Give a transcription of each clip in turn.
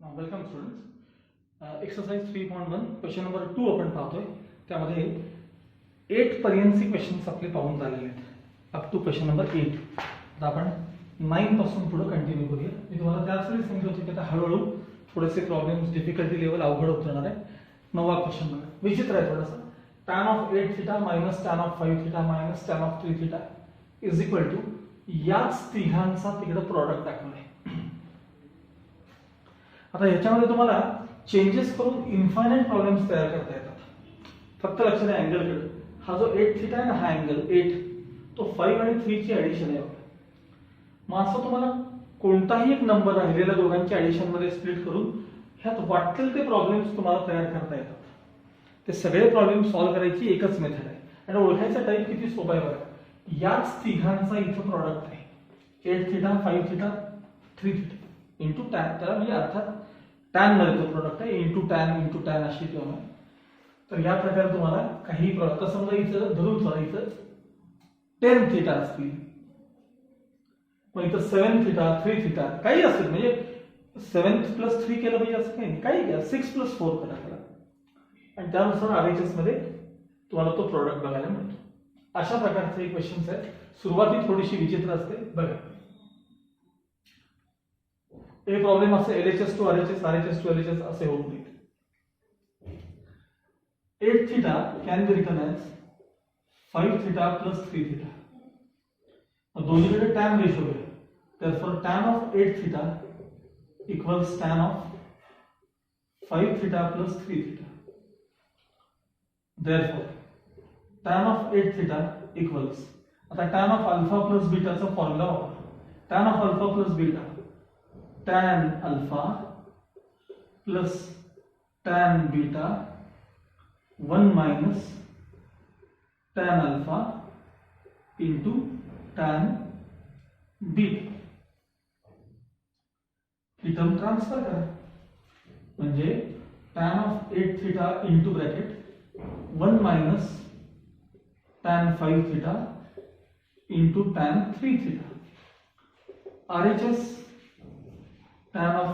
Welcome students. Exercise 3.1 question number 2 आपण पाहतोय. त्यामध्ये 8 पर्यंतचे क्वेश्चन्स आपले पाहून झालेले आहेत अप टू क्वेश्चन नंबर 8. आता आपण 9 पासून पुढे कंटिन्यू करूया. मी तुम्हाला त्याच वेळी सांगितलं होतं की आता हळूहळू थोडेसे प्रॉब्लेम्स डिफिकल्टी लेवल अवघड होत जाणार आहे. 9वा क्वेश्चन बघा, विचित्र आहे थोडासा. tan of 8 theta minus tan of 5 theta minus tan of 3 theta is equal to याच तिघांचा तिकडे प्रॉडक्ट दाखवलाय. आता याच्यामध्ये तुम्हाला चेंजेस करून इन्फायनाइट प्रॉब्लेम्स तयार करता येतात. फक्त लक्षात द्या अँगलकडे. हा जो 8 थीटा आहे ना, हा अँगल 8 तो 5 आणि 3 ची ऍडिशन आहे. मग असं तुम्हाला कोणताही एक नंबर राहिलेल्या दोघांच्या ऍडिशन मध्ये स्प्लिट करून ह्यात वाटतील ते प्रॉब्लेम्स तुम्हाला तयार करता येतात. ते सगळे प्रॉब्लेम सॉल्व्ह करायची एकच मेथड आहे आणि ओळखायचा टाईप किती सोपा आहे बघा. याच तिघांचा इथं प्रॉडक्ट आहे. 8 theta 5 theta 3 theta into tan. त्याला म्हणजे अर्थात टॅन मध्ये तो प्रोडक्ट आहे. इंटू टॅन अशी टर्म आहे. तर या प्रकारे तुम्हाला काही प्रॉडक्ट समजा इथं धरून चला, इथं 10 थीटा असतील, मग इथं 7 थीटा 3 थीटा काही असेल. म्हणजे 7 + 3 केलं पाहिजे असं काही नाही. काही घ्या, 6 + 4 करा त्याला आणि त्यानुसार आरएचएस मध्ये तुम्हाला तो प्रोडक्ट बघायला मिळतो. अशा प्रकारचे क्वेश्चन्स आहेत. सुरुवाती थोडीशी विचित्र असते बघा. हे प्रॉब्लेम असे LHS to RHS RHS to LHS असे होत नाही. 8 theta can be written as 5 theta + 3 theta. दोन्हीकडे टॅन रेशो घ्या. therefore tan of 8 theta equals tan of 5 theta + 3 theta. therefore tan of 8 theta equals, आता tan of alpha plus beta चा formula वापरा. tan of alpha plus beta tan alpha plus tan beta 1 minus tan alpha into tan beta. He term transfer करा म्हणजे tan of 8 theta into bracket 1 minus tan 5 theta into tan 3 theta. RHS tan of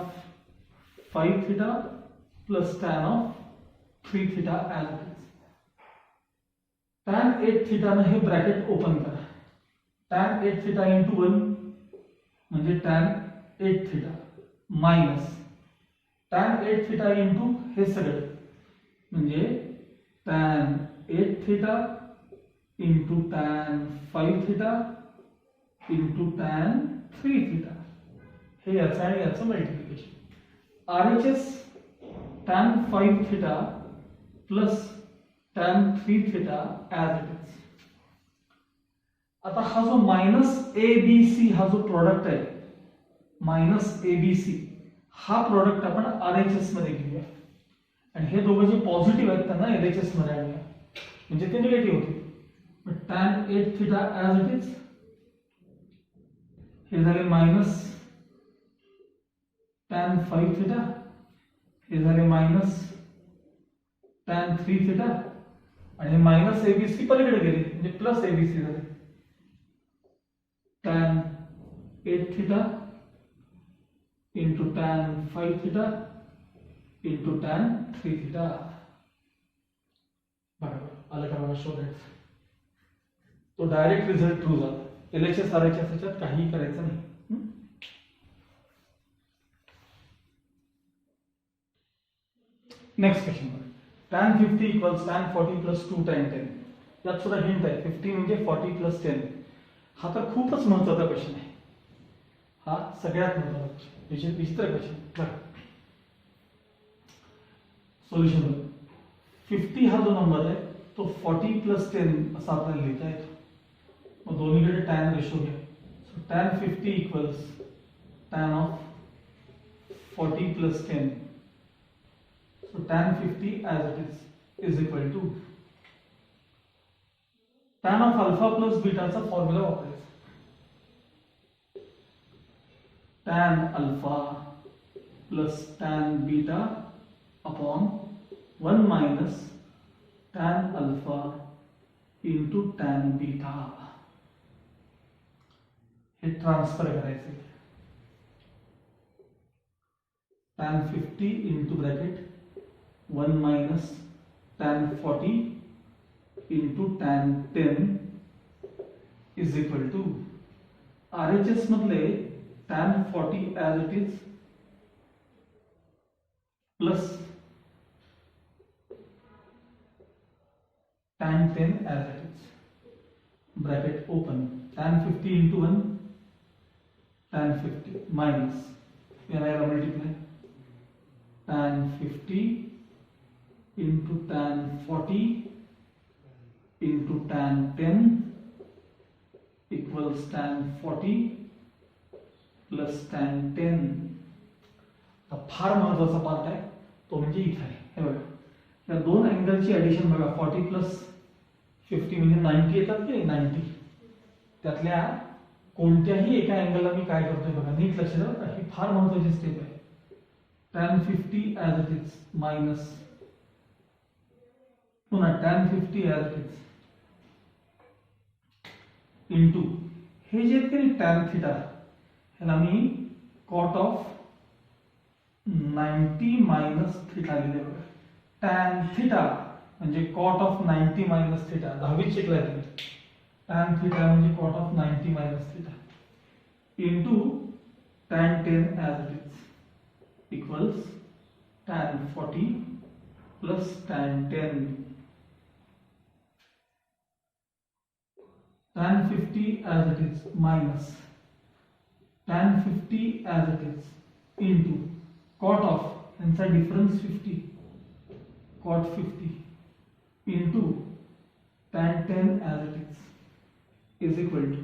5 theta plus tan of 3 theta as it is. tan 8 theta ने हे bracket open करा. tan 8 theta into 1 म्हणजे tan 8 theta minus tan 8 theta into हे सगळं म्हणजे tan 8 theta into tan 5 theta into tan 3 theta. हे याचं आणि याचं multiplication. RHS tan 5 theta plus tan 3 theta as it is. आता हा जो मायनस ABC हा जो प्रोडक्ट आहे, मायनस ABC हा प्रोडक्ट आपण RHS मध्ये घेऊया आणि हे दोघं जे पॉझिटिव्ह आहेत त्यांना LHS मध्ये आणूया म्हणजे ते निगेटिव्ह होतील. tan 8 theta as it is हे झाले मायनस tan 5 theta, हे झाले मायनस tan 3 theta आणि हे मायनस ABC पलीकडे गेले म्हणजे प्लस ABC झाले. tan 8 theta into tan 5 theta into tan 3 theta. बरोबर आलं का मला शोधायचं. तो डायरेक्ट रिझल्ट ट्रू झाला. LHS RHS याच्यात काही करायचं नाही. नेक्स्ट क्वेश्चन बघा. tan 50 equals tan 40 plus 2 tan 10. यात सुद्धा हिंट आहे. 50 म्हणजे 40 plus 10. हा तर खूपच महत्त्वाचा क्वेश्चन आहे. हा सगळ्यात महत्त्वाचा विचित्र क्वेश्चन बघा. सोल्युशन 50 हा जो नंबर आहे तो 40 plus 10 असा आपल्याला लिहिता येतो. मग दोन्हीकडे tan रेशो घ्या. So tan 50 equals tan of 40 plus 10. So tan 50 as it is equal to tan of alpha plus beta चा फॉर्म्युला वापरायचा. tan alpha plus tan beta upon 1 minus tan alpha into tan beta. हे transfer करायचे. tan 50 into bracket 1 minus tan 40 into tan 10 is equal to RHS मधले tan 40 as it is plus tan 10 as it is, bracket open, tan 50 into 1 tan 50 minus multiply tan 50 into tan 40 into tan 10 equals tan 40 plus tan 10. आता फार महत्वाचा part आहे तो म्हणजे इथे आहे. हे बघा या दोन अँगलची ऍडिशन बघा 40 प्लस 50 म्हणजे 90 येतात की 90. त्यातल्या कोणत्याही एका अँगलला मी काय करतोय बघा, नीट लक्ष द्या, ही फार महत्वाची स्टेप आहे. tan 50 as it is minus पुन्हा tan 50 as it is into हे जे आहेत की tan थिटा, ह्याला मी कॉट ऑफ 90 मायनस थिटा लिहिले बघा. tan थिटा म्हणजे कॉट ऑफ 90 मायनस थिटा, 10वीत शिकलाय तुम्ही. tan थिटा म्हणजे cot of 90 minus theta into tan 10 as it is equals tan 40 plus tan 10. tan 50 as it is minus tan 50 as it is into cot of inside difference 50 cot 50 into tan 10 as it is equal to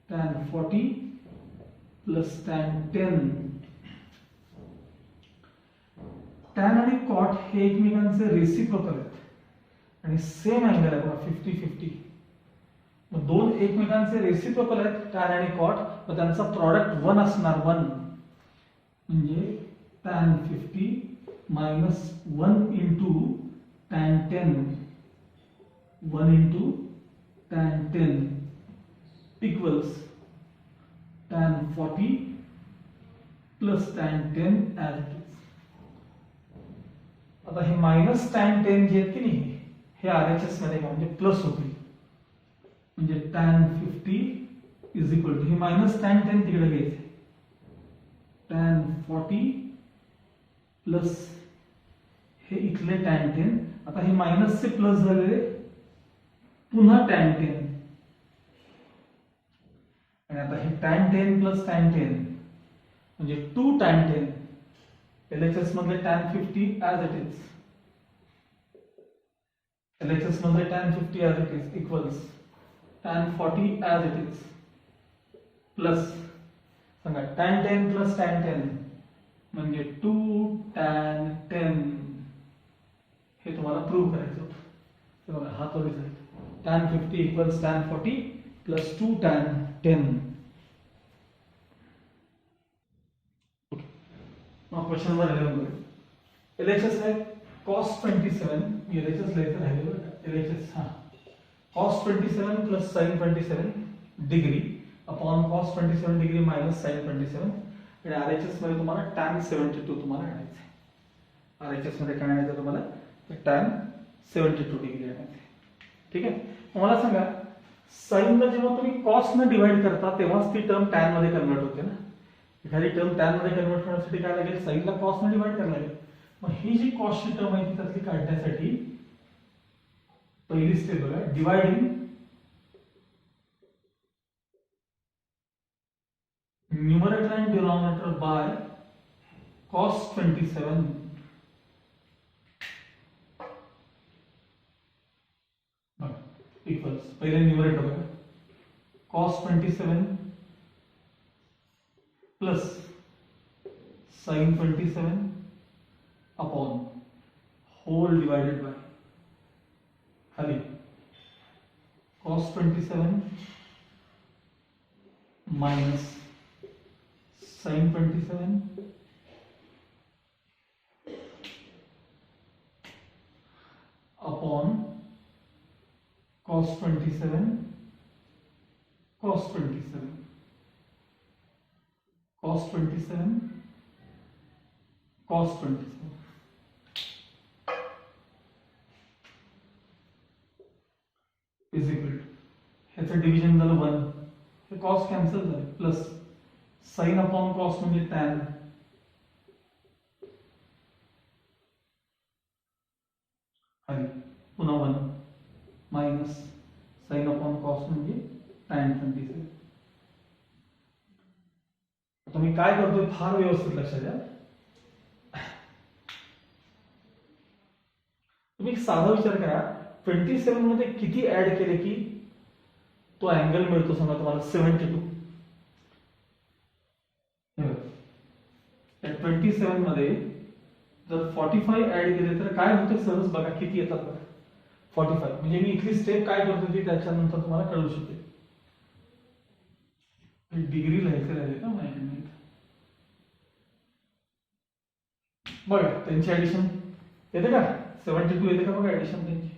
tan 40 plus tan 10. tan आणि cot हे एकमेकांचे reciprocal आहेत आणि same angle आहे बघा 50-50. मग दोन एकमेकांचे रेसिप्रोकल आहेत tan आणि cot, मग त्यांचा प्रॉडक्ट 1 असणार. 1 म्हणजे tan 50 minus 1 into tan 10 1 into tan 10 equals tan 40 plus tan 10 as it is. आता हे मायनस tan 10 जे आहेत की नाही हे RHS मध्ये म्हणजे प्लस होतील, म्हणजे tan 50 इज इक्वल टू हे मायनस tan 10 तिकडे घ्यायचे tan 40 प्लस हे इथले tan 10. आता हे मायनस से प्लस झालेले पुन्हा tan 10 आणि आता हे tan 10 प्लस tan 10 म्हणजे 2 tan 10. LHS मधले tan 50 as it is, LHS मधले tan 50 as it is equals tan 40 as it is plus सांगा tan 10 प्लस tan 10 म्हणजे 2 tan 10. हे तुम्हाला प्रूव्ह करायचं होतं. तर बघा हा तो result, tan 50 equals tan 40 plus 2 tan 10. now question number 11 बघा. LHS है cos 27, ये LHS लेते राहिले बघा. LHS हा cos 27 plus sin 27 degree upon cos 27 degree minus sin 27 आणि RHS मध्ये तुम्हाला tan 72 तुम्हाला आणायचं आहे. RHS मध्ये काय आणायचं तुम्हाला, तर tan 72 डिग्री आणायचं आहे. ठीक आहे. मला सांगा sin ला जेव्हा तुम्ही cos ने डिवाइड करता तेव्हाच ती टर्म tan मध्ये कन्वर्ट होते ना. एखादी टर्म tan मध्ये कन्वर्ट होण्यासाठी काय लागेल, sin ला cos ने डिवाइड करायला लागेल. मग ही जी cos ची टर्म आहे ती त्यातली काढण्यासाठी पहिली स्टेप बघा, dividing numerator and denominator by cos 27 equals, पहिले न्यूमरेटर बघा cos 27 plus sin 27 upon whole divided by खाली cos 27 minus sin 27 upon cos 27 cos 27 cos 27 cos 27 is equal to ह्याचं डिव्हिजन झालं 1, हे कॉस कॅन्सल झाले, प्लस साइन अपॉन कॉस म्हणजे tan, आणि पुन्हा 1 मायनस साइन अपॉन कॉस म्हणजे टॅन 27. आता मी काय करतोय फार व्यवस्थित लक्षात द्या. तुम्ही एक साधा विचार करा, 27 मध्ये किती ऍड केले की तो अँगल मिळतो समजा तुम्हाला 72. 27 मध्ये जर 45 ऍड केले तर काय होते सहज बघा किती येतात बघा. 45 म्हणजे मी इथली स्टेप काय करतो ती त्याच्यानंतर तुम्हाला कळू शकेल. डिग्री लिहायचे राहिले का माहिती. बघा त्यांची ऍडिशन येते का, 72 येते का बघा ऍडिशन त्यांची.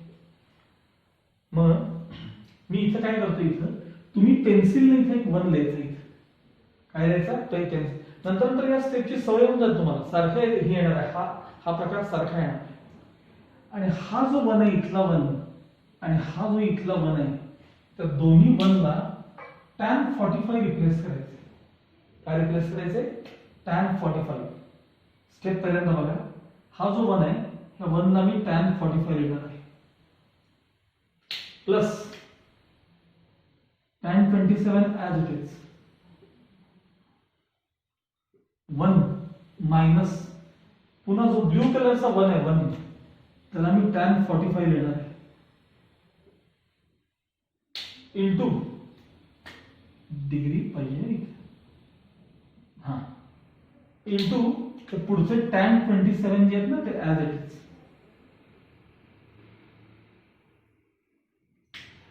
मग मी इथं काय करतो, इथं तुम्ही पेन्सिलने इथे एक 1 लिहायचं, इथं काय लिहायचा पेन्सिल. नंतर या स्टेपची सवय होऊन जाईल तुम्हाला, सारखं हे येणार आहे, हा प्रकार सारखा येणार आहे. आणि हा जो 1 आहे इथला 1 आणि हा जो इथला 1 आहे, तर दोन्ही 1 ला tan 45 रिप्लेस करायचे. काय रिप्लेस करायचे, tan 45. स्टेप पहिल्यांदा बघा, हा जो 1 आहे ह्या 1 ला मी tan 45 लिहिणार आहे, plus tan 27 as it is, 1 minus पुन्हा जो ब्लू कलरचा 1 आहे 1 त्याला मी tan 45 लिहिणार आहे, इंटू डिग्री पाहिजे हा, इंटू ते पुढचे tan 27 जे आहेत ना ते ऍज इट इज.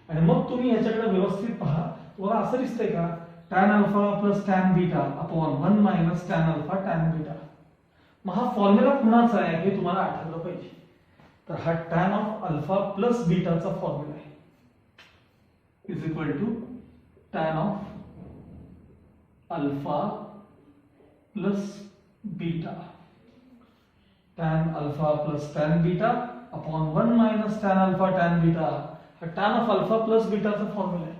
आणि मग तुम्ही याच्याकडे व्यवस्थित पहा, तुम्हाला असं दिसतंय का tan alpha plus tan beta upon 1 minus tan alpha tan beta. मग हा फॉर्म्युला कुणाचा आहे हे तुम्हाला आठवलं पाहिजे. तर हा tan ऑफ अल्फा प्लस बीटाचा फॉर्म्युला आहे, is equal to tan of alpha plus beta, tan alpha plus tan beta upon 1 minus tan alpha tan beta. हा tan ऑफ अल्फा प्लस बीटाचा फॉर्म्युला आहे,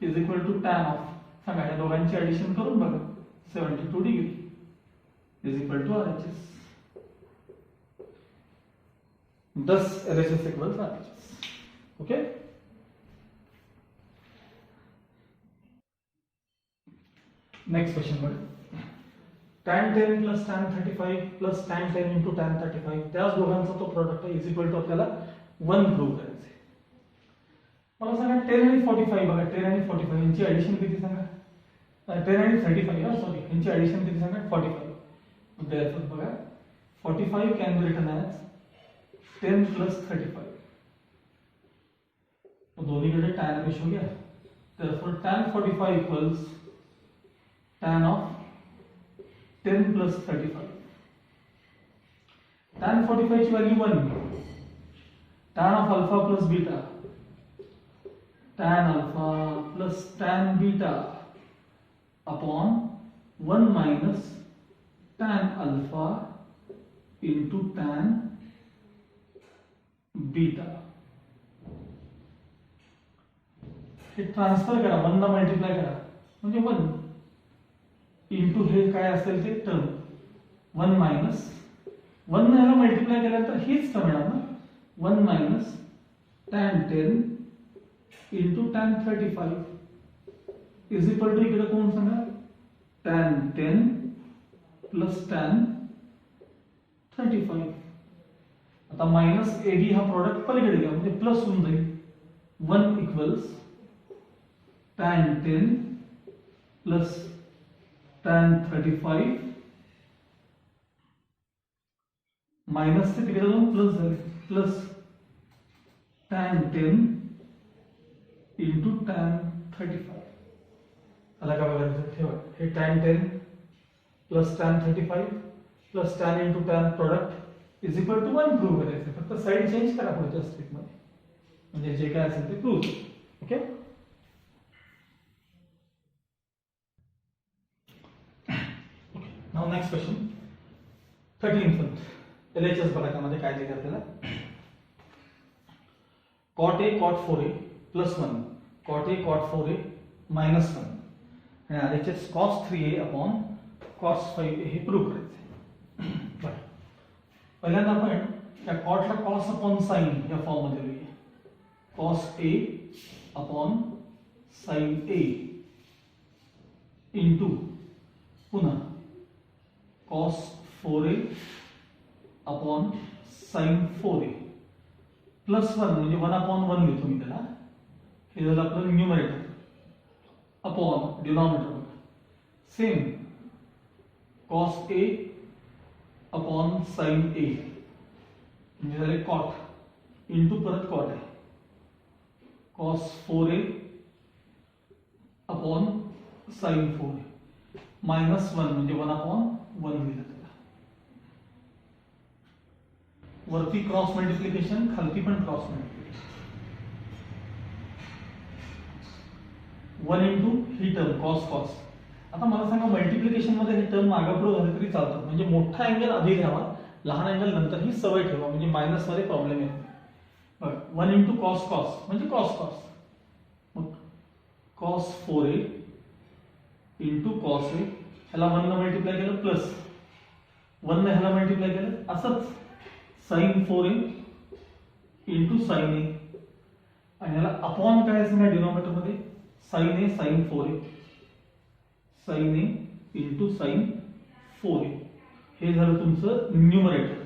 is equal to tan of, सांगा या दोघांची addition करून बघा, 72 degree is equal to RHS. 10 LHS equals RHS. Okay. Next question बघा, tan 10 plus tan 35 plus tan 10 into tan 35, त्याच दोघांचा तो प्रोडक्ट आहे, इज इक्वल टू आपल्याला 1 प्रूव्ह करायचं आहे. मला सांगा 10 आणि 45 बघा, 10 आणि 45 यांची ऍडिशन किती सांगा, 10 आणि 35 सॉरी यांची ऍडिशन किती सांगा 45. therefore बघा 45 can be written as 10 plus 35. तो दोन्हीकडे tan रेशो घ्या, therefore tan 45 equals tan of 10 plus 35. tan 45 ची value 1, tan of alpha plus beta, tan alpha plus tan beta upon 1 minus tan alpha into tan beta. हे transfer करा, 1 ला multiply करा म्हणजे 1 into हे काय असेल ते टर्म 1 मायनस 1 ला मल्टिप्लाय केल्यानंतर हीच टर्म येणार ना, 1 minus tan 10 into tan 35 is equal to इकडे कोण सांगा tan 10 प्लस tan 35. आता मायनस एडी हा प्रोडक्ट पलीकडे घ्या म्हणजे प्लस होऊन जाईल, 1 equals tan 10 plus tan 35 minus से तिकडे जाऊन प्लस झाले, प्लस tan 10 इंटू tan 35. आला का बघा, ठेवा हे tan 10 plus tan 35 plus tan into tan product is equal to 1 prove करायचं. फक्त साइड चेंज करा पुढच्या स्टेप मध्ये, म्हणजे जे काय असेल ते prove. Okay. Now next question, cutting function LHS बघा त्यामध्ये काय दिलं आपल्याला cot A cot 4A plus 1 cot A cot 4A minus 1 आणि RHS cos 3A upon cos 5A हे प्रूव्ह करायचं बरं पहिल्यांदा आपण त्या cot ला cos upon sin या फॉर्म मध्ये लिहूया cos A upon sin A into पुन्हा cos 4A upon sin 4A plus 1 म्हणजे 1 upon 1 लिहितो मी त्याला हे झालं आपलं numerator upon denominator same cos A upon sin A म्हणजे झाले cot इंटू परत cot आहे cos 4A upon sin 4A minus 1 म्हणजे 1 upon 1 लिहिलं त्याला वरती क्रॉस मल्टिप्लिकेशन खालती पण क्रॉस मल्टिप्लिकेशन 1 इंटू ही टर्म cos cos आता मला सांगा मल्टिप्लिकेशन मध्ये हे टर्म मागापुढे झाले तरी चालतात म्हणजे मोठा अँगल आधी घ्यावा लहान अँगल नंतर ही सवय ठेवा म्हणजे मायनस मध्ये प्रॉब्लेम येत नाही बघा 1 इंटू cos cos म्हणजे cos cos मग cos 4A into cos A ह्याला 1 ने मल्टिप्लाय केलं प्लस 1 ने ह्याला मल्टिप्लाय केलं असंच sin 4A into sin A आणि ह्याला अपॉन काय असणार डिनॉमिनेटर मध्ये sin A sin 4A sin A into sin 4A हे झालं तुमचं numerator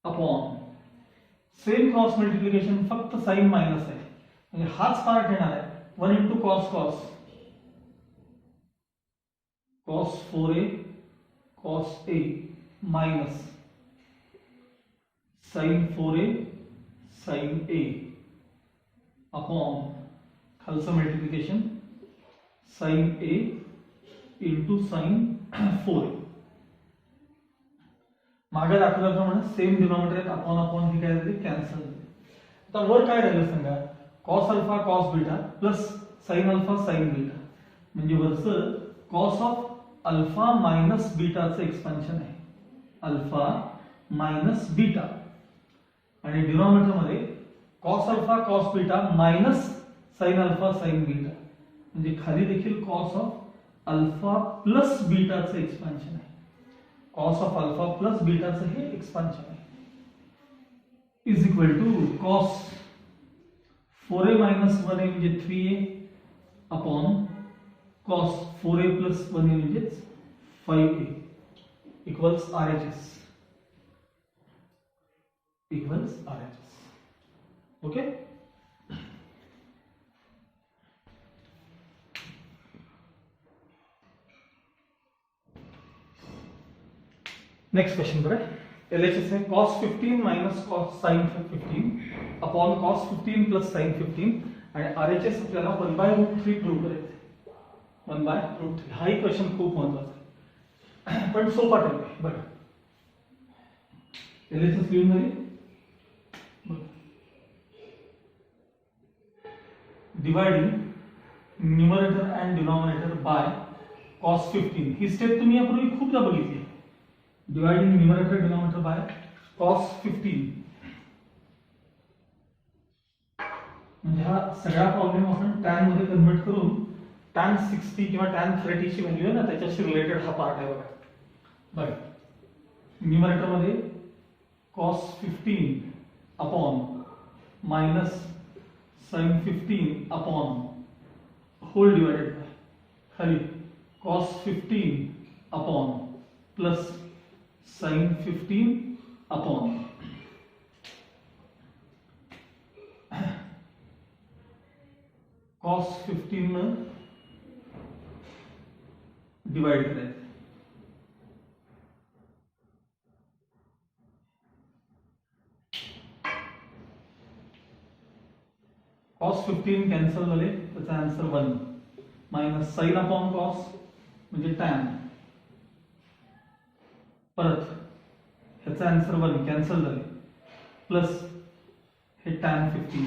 upon same cross multiplication फक्त साइन मायनस आहे म्हणजे हाच पार्ट येणार आहे 1 into cos cos cos 4A cos A minus sin 4A sin A upon खालचं multiplication sin A into sin 4A मागे दाखवल्याप्रमाणे सेम डिनॉमिनेटर अपॉन अपॉन हे काय झाले कॅन्सल आता वर काय राहिलं सांगा cos alpha cos beta plus sin alpha sin beta म्हणजे वरचं cos ऑफ अल्फा मायनस बीटाचं एक्सपान्शन आहे अल्फा मायनस बीटा आणि डिनॉमिनेटर मध्ये cos alpha cos beta minus sin alpha sin beta म्हणजे खाली देखील cos ऑफ अल्फा प्लस बीटाचं एक्सपान्शन आहे cos ऑफ अल्फा प्लस बीटाचं हे एक्सपान्शन आहे is equal to cos 4A minus 1A म्हणजे 3A upon cos 4A plus 1A म्हणजे 5A equals RHS equals RHS okay next question पर LHS में cos 15 minus cos sin 15 upon cos 15 plus sin 15 आणि RHS आपल्याला 1/√3 prove करायचं 1/√3 हा ही question खूप महत्त्वाचा आहे पण सोपा टाइप आहे बघा LHS लिहून झाली dividing numerator end denominator by cos 15 he step तुम्ही यापूर्वी खूपदा बघितली dividing numerator denominator by cos 15 म्हणजे हा सगळा प्रॉब्लेम आपण tan मध्ये कन्वर्ट करून tan 60 किंवा tan 30 ची व्हॅल्यू आहे ना त्याच्याशी रिलेटेड हा पार्ट आहे बघा न्यूमरेटर मध्ये cos 15 upon minus sin 15 upon whole divided by खाली cos 15 upon plus sin 15 upon cos 15 में डिवाइड करायचं cos 15 कॅन्सल झाले त्याचा answer 1 minus sin upon cos म्हणजे tan परत ह्याचा आन्सर 1 कॅन्सल झाले प्लस हे tan 15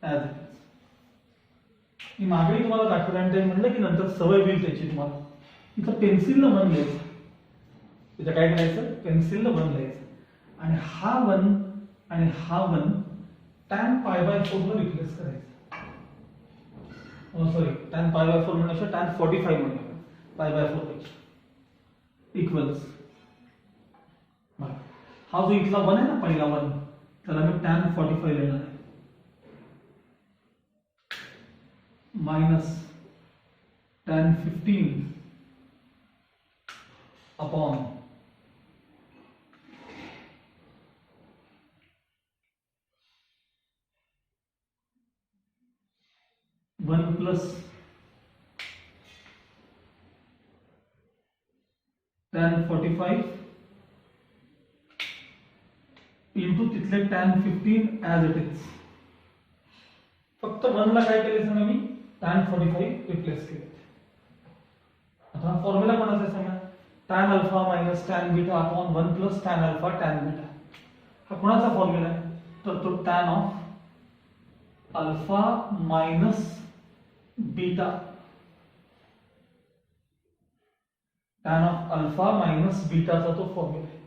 ॲज मी मागे तुम्हाला दाखवल्यानंतर म्हणलं की नंतर सवय होईल त्याची तुम्हाला इथं पेन्सिलला मन घ्यायचं तिथं काय करायचं, पेन्सिलला 1 लिहायचं आणि हा 1 आणि हा 1 tan π/4 ने रिप्लेस करायचं. सॉरी, tan π/4 म्हणण्यापेक्षा tan 45 म्हणूया, π/4 पेक्षा इक्वल्स. हा जो इथला 1 आहे ना, पहिला 1, त्याला मी tan 45 लिहिणार आहे minus tan 15 upon 1 plus tan 45 into तिथले tan 15 ॲज इट इज. फक्त 1 ला काय केले सांगा, मी tan 45 रिप्लेस केले. आता फॉर्म्युला कोणाचा आहे सांगा, tan alpha minus tan beta upon 1 plus tan alpha tan beta. हा कोणाचा फॉर्म्युला आहे, तर तो tan of alpha minus beta, tan of alpha minus बीटाचा तो फॉर्म्युला आहे.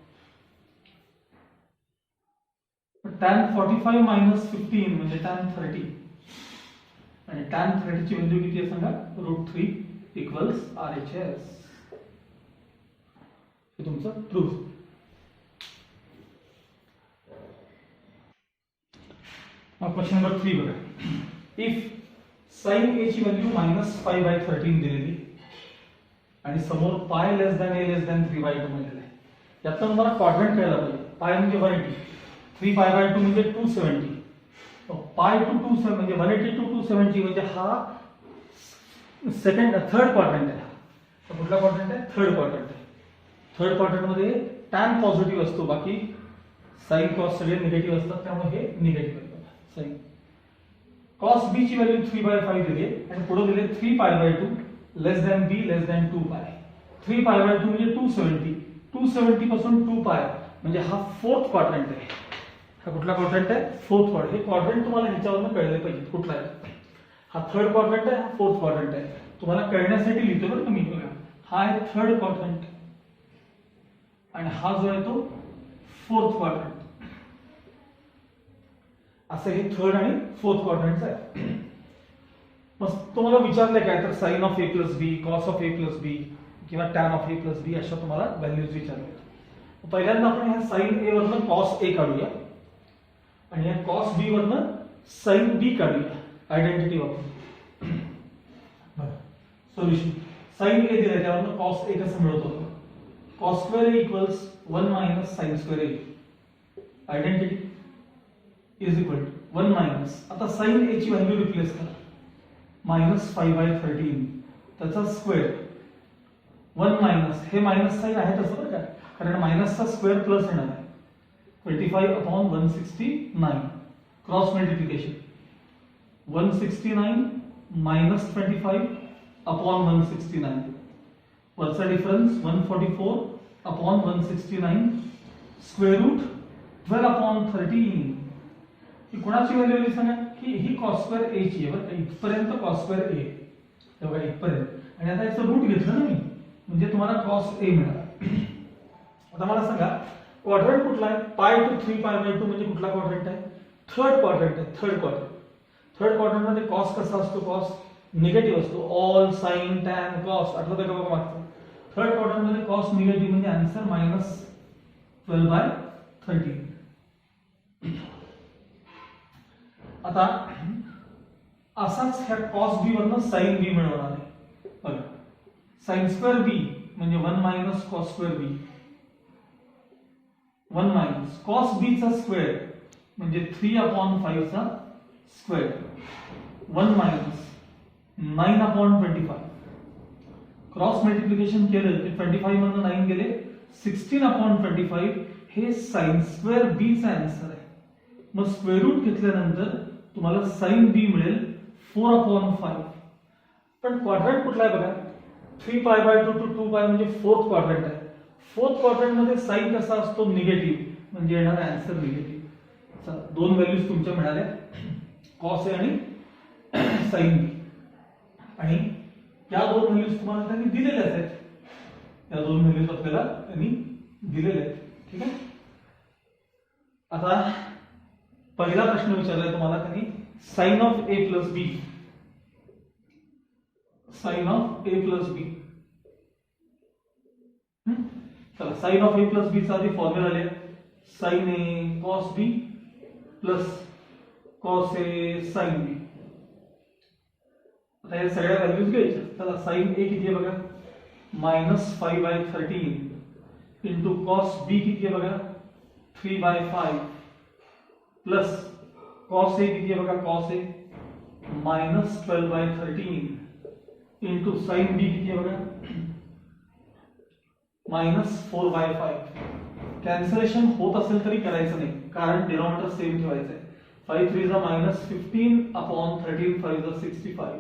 tan 45 मायनस 15 म्हणजे tan 30 आणि tan 30 ची व्हॅल्यू किती आहे सांगा, √3 इक्वल्स RHS. हे तुमचं प्रूफ. क्वेश्चन नंबर 3 बघा. इफ sin a ची व्हॅल्यू -5/13 दिलेली आणि समोर पाय लेस दॅन a लेस दॅन 3/2 मिळालेला आहे. यातनं तुम्हाला क्वाड्रंट कळला पाहिजे. पाय म्हणजे 180, 3π/2 म्हणजे 270, पाय टू 270 म्हणजे 180 टू 270 म्हणजे हा थर्ड क्वाड्रंट आहे. तर कुठला क्वाड्रंट आहे, थर्ड क्वाड्रंट आहे. थर्ड क्वाड्रंट मध्ये tan पॉझिटिव्ह असतो, बाकी साइन कॉस सगळे निगेटिव्ह असतात, त्यामुळे हे निगेटिव्ह आहे. साइन cos b ची व्हॅल्यू 3/5 दिली आणि पुढे दिले 3π/2 लेस दॅन b लेस दॅन 2π. 3π/2 म्हणजे 270, 270 पासून 2π म्हणजे हा फोर्थ क्वाड्रंट आहे. हा कुठला क्वाड्रंट आहे, फोर्थ क्वाड्रंट. हे क्वाड्रंट तुम्हाला ह्याच्यावरून कळले पाहिजे कुठला आहे. हा थर्ड क्वाड्रंट आहे, हा फोर्थ क्वाड्रंट आहे. तुम्हाला कळण्यासाठी लिहितो बरं तुम्ही. बघा, हा आहे थर्ड क्वाड्रंट आणि हा जो आहे तो फोर्थ क्वाड्रंट. असं हे थर्ड आणि फोर्थ क्वाड्रंट आहे. मग तुम्हाला विचारलंय काय, तर sine of a plus B, cos of a plus B किंवा tan of a plus B अशा तुम्हाला व्हॅल्यूज विचारल्या. पहिल्यांदा आपण ह्या साइन a वरनं कॉस a काढूया आणि या कॉस b वरनं साइन b काढूया आयडेंटिटी वापरून. सोल्युशन साइन a दिलाय त्यावरनं कॉस a कसं मिळवतो, cos square a equals 1 minus sin square a. Identity is equal to 1 minus, आता sin a ची व्हॅल्यू रिप्लेस करा, -5/13 त्याचा स्क्वेअर 1 मायनस, हे मायनस साइन आहे तसं बरं का, कारण मायनसचा स्क्वेअर प्लस येणार आहे. 25/169 क्रॉस मल्टिप्लिकेशन 169 मायनस 25/169 वरचा डिफरन्स 144/169 स्क्वेअर रूट 12/13. ही कोणाची व्हॅल्यू आली सांगा, की ही cos स्क्वेअर a ची आहे बरं का, इथपर्यंत cos स्क्वेअर a हे बघा इथपर्यंत. आणि आता याचं रूट घेतलं ना मी, म्हणजे तुम्हाला cos a मिळाला. आता मला सांगा क्वाड्रंट कुठला आहे, पाय टू 3π/2 म्हणजे कुठला क्वाड्रंट आहे, थर्ड क्वाड्रंट आहे. थर्ड क्वाड्रंट, थर्ड क्वाड्रंट मध्ये cos कसा असतो, cos निगेटिव्ह असतो. ऑल साइन टॅन कॉस आठवतं का बघा मागचं. थर्ड क्वाड्रंट मध्ये cos निगेटिव्ह म्हणजे आन्सर -12/13. आता असाच ह्या cos b वरनं sin b मिळवणार आहे. बघा sin स्क्वेअर b म्हणजे 1 minus cos square b, 1 minus cos b चा स्क्वेअर म्हणजे 3/5 चा स्क्वेअर, 1 मायनस 9/25. क्रॉस मल्टिप्लिकेशन केलं की 25 मधनं 9 गेले, 16/25 हे sin स्क्वेअर b चा आन्सर आहे. मग स्क्वेअर रूट घेतल्यानंतर तुम्हाला sin b मिळेल 4/5. पण क्वाड्रंट कुठला आहे बघा, 3π/2 टू 2π म्हणजे फोर्थ क्वाड्रंट आहे. फोर्थ क्वाड्रंट मध्ये साइन कसा असतो, निगेटिव्ह, म्हणजे येणार आन्सर निगेटिव्ह. चला दोन व्हॅल्यूज तुमच्या मिळाल्या, cos a आणि sin b. आणि या दोन व्हॅल्यूज तुम्हाला त्यांनी दिलेल्याच आहेत. या दोन व्हॅल्यूज आपल्याला त्यांनी दिलेले आहेत. ठीक आहे. आता पहिला प्रश्न विचारलाय तुम्हाला त्यांनी, sine of A plus B, sine of A plus B. चला, sine of A plus B चा आधी फॉर्म्युला लिहा. Sine A cos B plus cos A sine B. आता या सगळ्या व्हॅल्यूज घ्यायच्या. चला, साइन ए किती आहे बघा, -5/13 इंटू कॉस बी किती आहे बघा, 3/5 प्लस कॉस ए किती आहे बघा, कॉस ए -12/13 इंटू साइन बी किती आहे बघा, -4/5. कॅन्सलेशन होत असेल तरी करायचं नाही, कारण डिनॉमिनेटर सेम ठेवायचं आहे. 5 3 -15 upon 13 5 65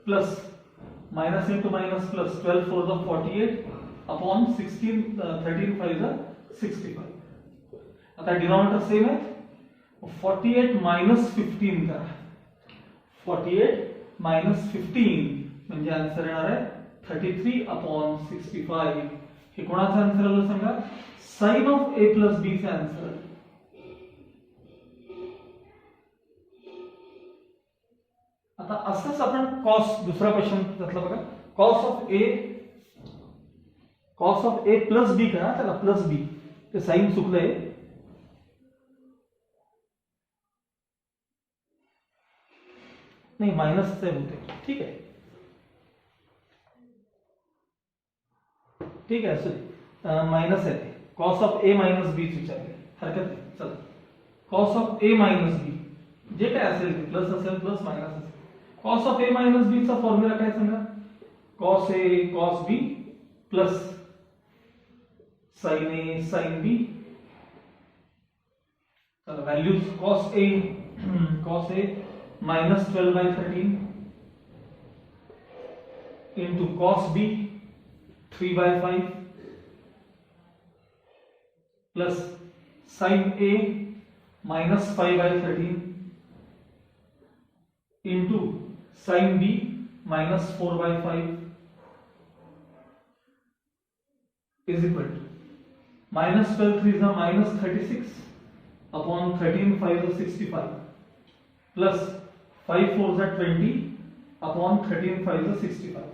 plus minus into minus plus 12 4 48 upon 16 13 5 65. आता डिनॉमिनेटर सेम आहे. 48 -15 करा. 48 -15 म्हणजे आन्सर येणार आहे 33/65. हे कोणाचं आन्सर आलं सांगा, साइन ऑफ ए प्लस बी चे आन्सर. आता असंच आपण कॉस, दुसरा क्वेश्चन त्यातला बघा, कॉस ऑफ ए प्लस बी करा. त्याला प्लस बी, ते साइन चुकलंय. नाही, मायनस होते. ठीक आहे, ठीक आहे, सॉरी मायनस आहे. Cos of A minus B विचारले, हरकत नाही. चला, cos of A minus B जे काय असेल ते प्लस असेल प्लस मायनस असेल. Cos of A minus B चा फॉर्म्युला काय सांगा, cos A cos B plus sine A sine B. चला, values cos A -12/13 into cos B 3/5 plus sine A -5/13 into sine B -4/5 is equal to -12 3 -36 upon 13 5 65 plus 5 4 20 upon 13 5 65.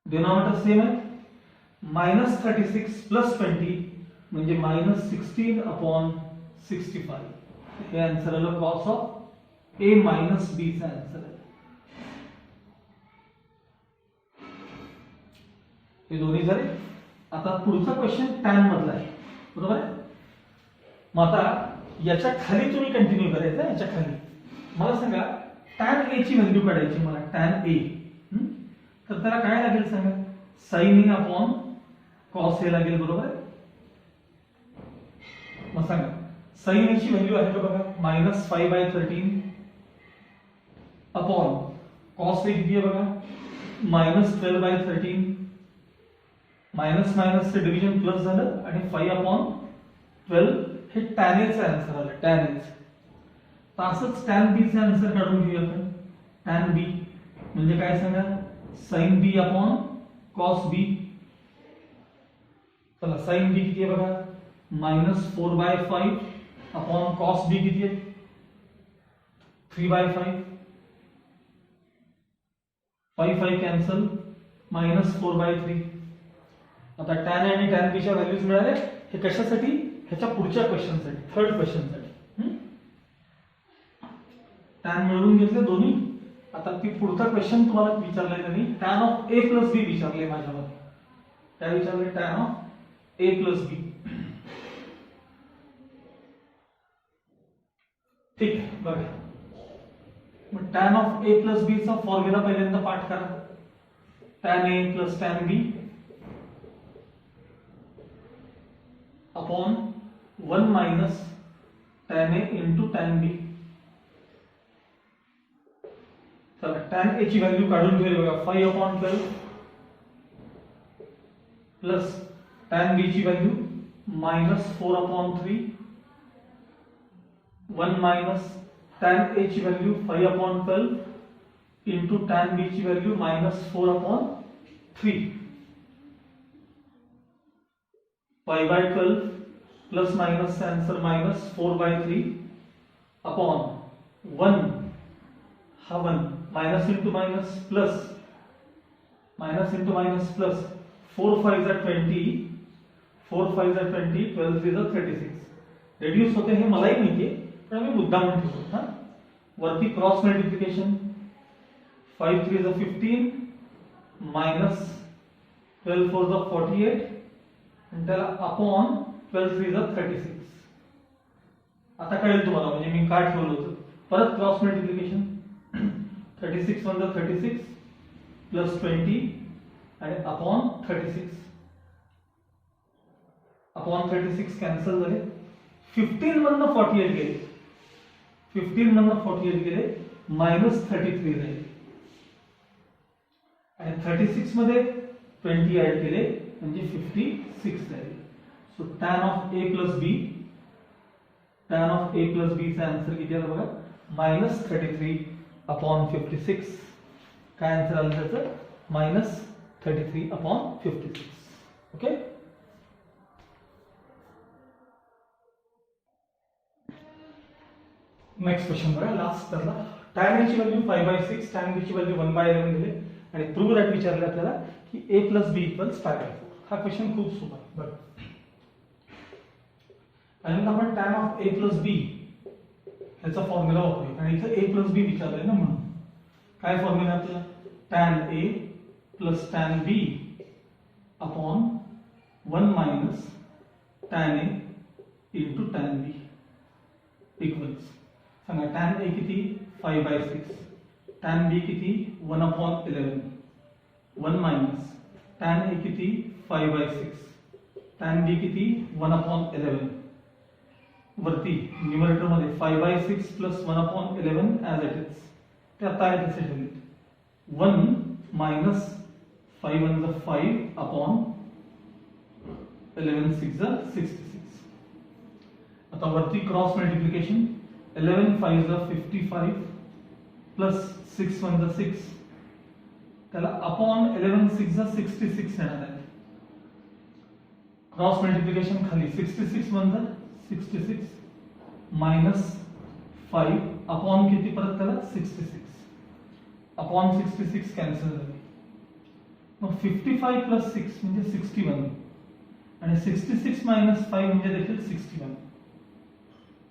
Denominator same आहे. -36 plus 20 म्हणजे -16 upon 65. हे answer आलं cos of A minus B चा answer आहे. हे दोन्ही झाले. आता पुढचा क्वेश्चन टॅन मधला आहे, बरोबर आहे. मग आता याच्या खाली तुम्ही कंटिन्यू करायचं. याच्या खाली मला सांगा, टॅन ए ची व्हॅल्यू काढायची मला, टॅन ए. तर त्याला काय लागेल सांगा, sign A upon cos A लागेल, बरोबर आहे. मग सांगा, साइन ए ची व्हॅल्यू आहे का बघा, -5/13 अपॉन कॉस ए किती आहे बघा, -12/13. मायनस मायनसचं डिव्हिजन प्लस झालं आणि 5/12 हे टॅन ए चं आन्सर आलं, टॅन ए. तसंच टॅन बी चं आन्सर काढून घेऊया आपण. टॅन बी म्हणजे काय सांगा, साइन बी अपॉन कॉस बी. चला, साइन बी किती आहे बघा, -4/5 अपॉन कॉस बी किती आहे, 3/5. 5 5 कॅन्सल, -4/3. आता टॅन ए आणि टॅन बी च्या व्हॅल्यूज मिळाल्या. हे कशासाठी, ह्याच्या पुढच्या क्वेश्चनसाठी, थर्ड क्वेश्चनसाठी. टॅन मिळवून घेतले दोन्ही. आता ती पुढचा क्वेश्चन तुम्हाला विचारलाय त्यांनी, टॅन ऑफ ए प्लस बी विचारले माझ्यामध्ये. काय विचारले, टॅन ऑफ ए प्लस बी. ठीक आहे, बघा. मग tan of A plus B चा फॉर्म्युला पहिल्यांदा पाठ करा. Tan A plus tan B upon 1 minus tan A into tan बी. चला, टॅन ए ची व्हॅल्यू काढून ठेवली बघा, 5/12 प्लस टॅन बी ची व्हॅल्यू -4/3. 1 माइनस टॅन ए ची व्हॅल्यू 5/12 इंटू टॅन बी ची value -4/3. 5/12 plus minus answer minus 4/3 upon 1 हा 1 माइनस इंटू माइनस प्लस 4 5 जा 20 4 5 जा 20 12 3 जा 36 रेड्यूस होते हे मलाही माहितीये पण मी मुद्दाम ठेवतो हा वरती क्रॉस मल्टिप्लिकेशन 5 3 जा 15 माइनस 12 4 जा 48 आणि त्याला अपॉन 12 3 जा 36 आता कळेल तुम्हाला म्हणजे मी काय ठेवलं होतं परत क्रॉस मल्टिप्लिकेशन 36 1 जा 36 प्लस 20 आणि अपॉन 36 कॅन्सल झाले 15 मधनं 48 गेले 15 मधनं 48 गेले मायनस 33 झाले आणि 36 मध्ये 20 ऍड केले म्हणजे 56 झाले so tan of a plus b चा आन्सर किती आला बघा मायनस 33 अपॉन 56 काय आन्सर आलं त्याचं minus 33 upon 56 okay next question बघा लास्ट त्यातला tan a ची व्हॅल्यू 5/6 tan b ची व्हॅल्यू 1/11 दिले आणि प्रूव्ह दॅट विचारले आपल्याला की a + b = 5/4 हा क्वेश्चन खूप सोपा आहे बरं आणि आपण tan ऑफ a + b याचा फॉर्म्युला वापरूया आणि इथे a + b विचारलंय ना म्हणून काय फॉर्म्युला आपला tan a + tan b upon 1 minus tan a into tan b equals सांगा tan a किती 5/6 tan b किती 1/11 1 मायनस tan a किती 5/6 tan b किती 1/11 वरती न्यूमरेटर मध्ये 5/6 प्लस 1/11 ॲज इट इज ते आता आहे तसे ठेवले 1 मायनस 5 1 जा 5 अपॉन 11 6 जा 66 आता वरती क्रॉस मल्टिप्लिकेशन 11 5 जा 55 प्लस 6 1 जा 6 त्याला अपॉन 11 6 जा 66 येणार आहे क्रॉस मल्टिप्लिकेशन खाली 66 1 जा 66 मायनस 5 अपॉन किती परत त्याला 66 अपॉन 66 कॅन्सल झाले मग 55 प्लस 6 म्हणजे 61 आणि 66 मायनस 5 म्हणजे देखील 61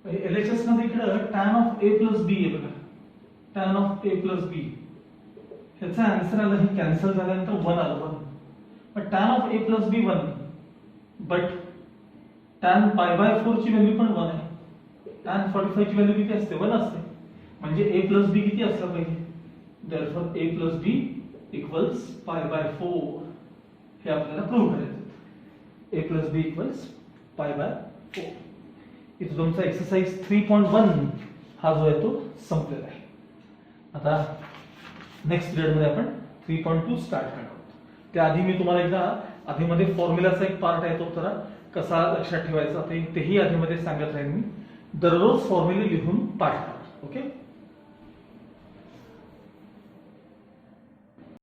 LHS मध्ये इकडे tan ऑफ a + b आहे बघा tan ऑफ a + b ह्याचा आन्सर आला हे कॅन्सल झाल्यानंतर 1 आलं 1 पण tan of a + b 1 but tan π/4 ची व्हॅल्यू पण 1 आहे tan 45 ची व्हॅल्यू किती असते 1 असते म्हणजे a + b किती असला पाहिजे therefore a + b equals π/4 हे आपल्याला प्रूव्ह करायचं a + b equals π/4 इथे तुमचा एक्सरसाइज 3.1 हा जो आहे तो संपलेला आहे आता नेक्स्ट पिरियड मध्ये आपण 3.2 स्टार्ट करणार आहोत त्याआधी मी तुम्हाला एकदा आधीमध्ये फॉर्म्युलाचा एक पार्ट आहे तो जरा कसा लक्षात ठेवायचा तेही आधीमध्ये सांगत राहील मी दररोज फॉर्म्युले लिहून पाठ करा ओके